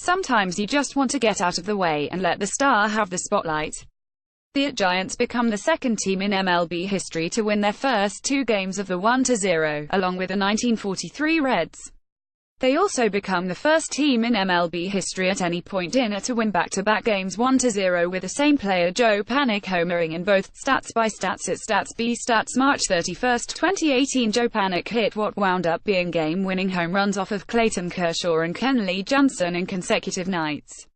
Sometimes you just want to get out of the way and let the star have the spotlight. The Giants become the second team in MLB history to win their first two games of the 1-0, along with the 1943 Reds. They also become the first team in MLB history at any point to win back-to-back games 1-0 with the same player Joe Panik homering in both. Stats by Stats at Stats B Stats March 31, 2018 Joe Panik hit what wound up being game-winning home runs off of Clayton Kershaw and Kenley Jansen in consecutive nights.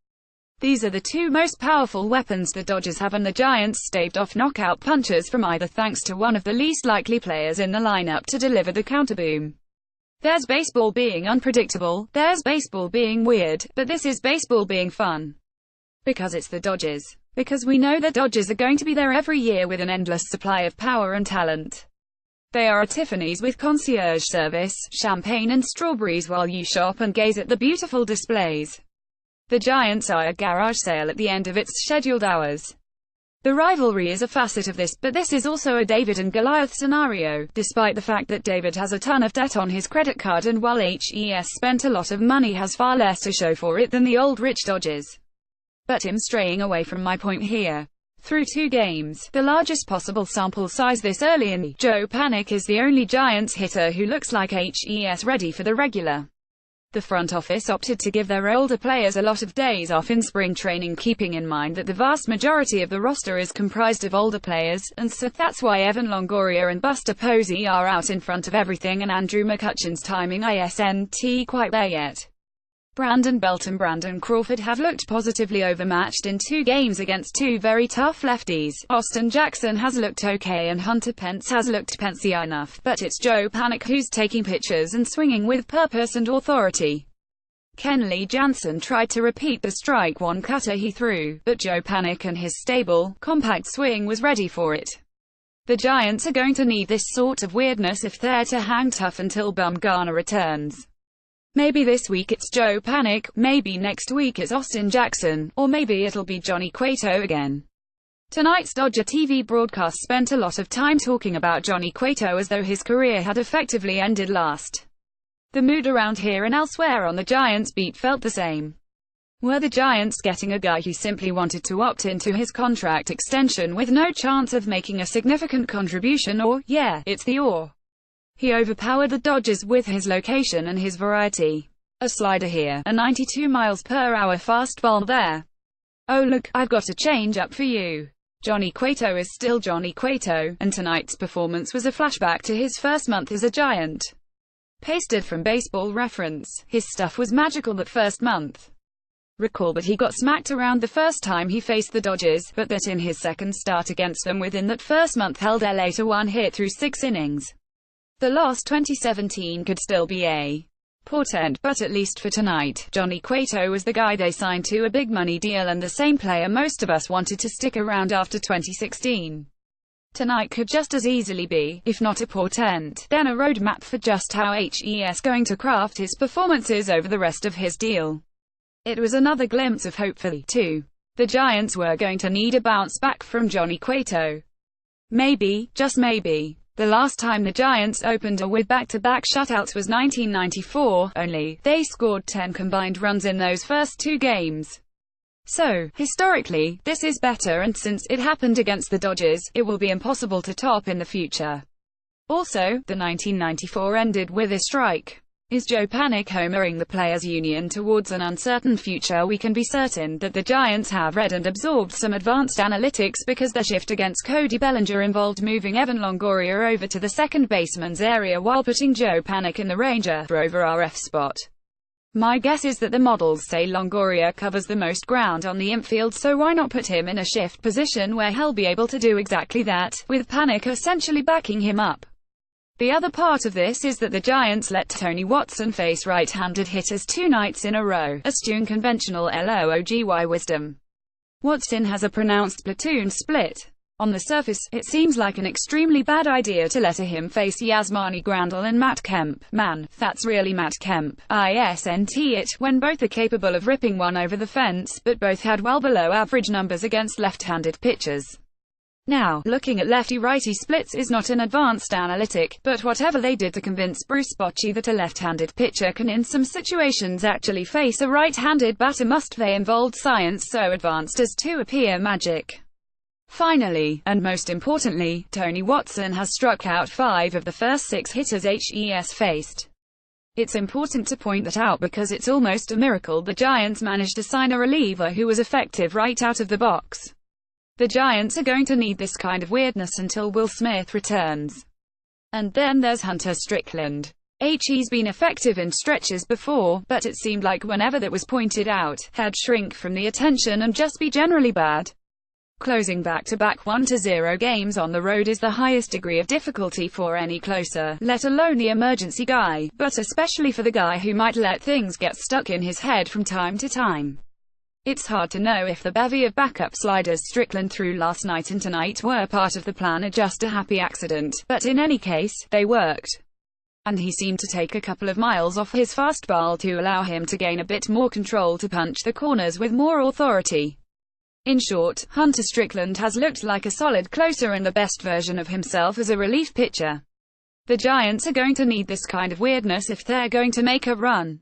These are the two most powerful weapons the Dodgers have, and the Giants staved off knockout punches from either thanks to one of the least likely players in the lineup to deliver the counterboom. There's baseball being unpredictable, there's baseball being weird, but this is baseball being fun. Because it's the Dodgers. Because we know the Dodgers are going to be there every year with an endless supply of power and talent. They are a Tiffany's with concierge service, champagne and strawberries while you shop and gaze at the beautiful displays. The Giants are a garage sale at the end of its scheduled hours. The rivalry is a facet of this, but this is also a David and Goliath scenario, despite the fact that David has a ton of debt on his credit card and while HES spent a lot of money has far less to show for it than the old rich Dodgers. But I'm straying away from my point here. Through two games, the largest possible sample size this early in, Joe Panik is the only Giants hitter who looks like HES ready for the regular. The front office opted to give their older players a lot of days off in spring training, keeping in mind that the vast majority of the roster is comprised of older players, and so that's why Evan Longoria and Buster Posey are out in front of everything and Andrew McCutchen's timing isn't quite there yet. Brandon Belt and Brandon Crawford have looked positively overmatched in two games against two very tough lefties. Austin Jackson has looked okay and Hunter Pence has looked Pence-y enough, but it's Joe Panik who's taking pitches and swinging with purpose and authority. Kenley Jansen tried to repeat the strike one cutter he threw, but Joe Panik and his stable, compact swing was ready for it. The Giants are going to need this sort of weirdness if they're to hang tough until Bumgarner returns. Maybe this week it's Joe Panik, maybe next week it's Austin Jackson, or maybe it'll be Johnny Cueto again. Tonight's Dodger TV broadcast spent a lot of time talking about Johnny Cueto as though his career had effectively ended last. The mood around here and elsewhere on the Giants beat felt the same. Were the Giants getting a guy who simply wanted to opt into his contract extension with no chance of making a significant contribution, or, yeah, it's the or. He overpowered the Dodgers with his location and his variety. A slider here, a 92 miles per hour fastball there. Oh look, I've got a change up for you. Johnny Cueto is still Johnny Cueto, and tonight's performance was a flashback to his first month as a Giant. Pasted from Baseball Reference, his stuff was magical that first month. Recall that he got smacked around the first time he faced the Dodgers, but that in his second start against them within that first month held LA to one hit through 6 innings. The loss 2017 could still be a portent, but at least for tonight, Johnny Cueto was the guy they signed to a big money deal and the same player most of us wanted to stick around after 2016. Tonight could just as easily be, if not a portent, then a roadmap for just how HES going to craft his performances over the rest of his deal. It was another glimpse of hope for the two. The Giants were going to need a bounce back from Johnny Cueto. Maybe, just maybe. The last time the Giants opened with back-to-back shutouts was 1994, only, they scored 10 combined runs in those first two games. So, historically, this is better, and since it happened against the Dodgers, it will be impossible to top in the future. Also, the 1994 ended with a strike. Is Joe Panik homering the players' union towards an uncertain future? We can be certain that the Giants have read and absorbed some advanced analytics because their shift against Cody Bellinger involved moving Evan Longoria over to the second baseman's area while putting Joe Panik in the Ranger rover RF spot. My guess is that the models say Longoria covers the most ground on the infield, so why not put him in a shift position where he'll be able to do exactly that, with Panik essentially backing him up. The other part of this is that the Giants let Tony Watson face right-handed hitters 2 nights in a row, eschewing conventional LOOGY wisdom. Watson has a pronounced platoon split. On the surface, it seems like an extremely bad idea to let him face Yasmani Grandal and Matt Kemp. Man, that's really Matt Kemp, isn't it, when both are capable of ripping one over the fence, but both had well below average numbers against left-handed pitchers. Now, looking at lefty-righty splits is not an advanced analytic, but whatever they did to convince Bruce Bochy that a left-handed pitcher can in some situations actually face a right-handed batter, must they involved science so advanced as to appear magic. Finally, and most importantly, Tony Watson has struck out 5 of the first 6 hitters HES faced. It's important to point that out because it's almost a miracle the Giants managed to sign a reliever who was effective right out of the box. The Giants are going to need this kind of weirdness until Will Smith returns. And then there's Hunter Strickland. He's been effective in stretches before, but it seemed like whenever that was pointed out, he'd shrink from the attention and just be generally bad. Closing back-to-back 1-0 games on the road is the highest degree of difficulty for any closer, let alone the emergency guy, but especially for the guy who might let things get stuck in his head from time to time. It's hard to know if the bevy of backup sliders Strickland threw last night and tonight were part of the plan or just a happy accident, but in any case, they worked. And he seemed to take a couple of miles off his fastball to allow him to gain a bit more control to punch the corners with more authority. In short, Hunter Strickland has looked like a solid closer and the best version of himself as a relief pitcher. The Giants are going to need this kind of weirdness if they're going to make a run.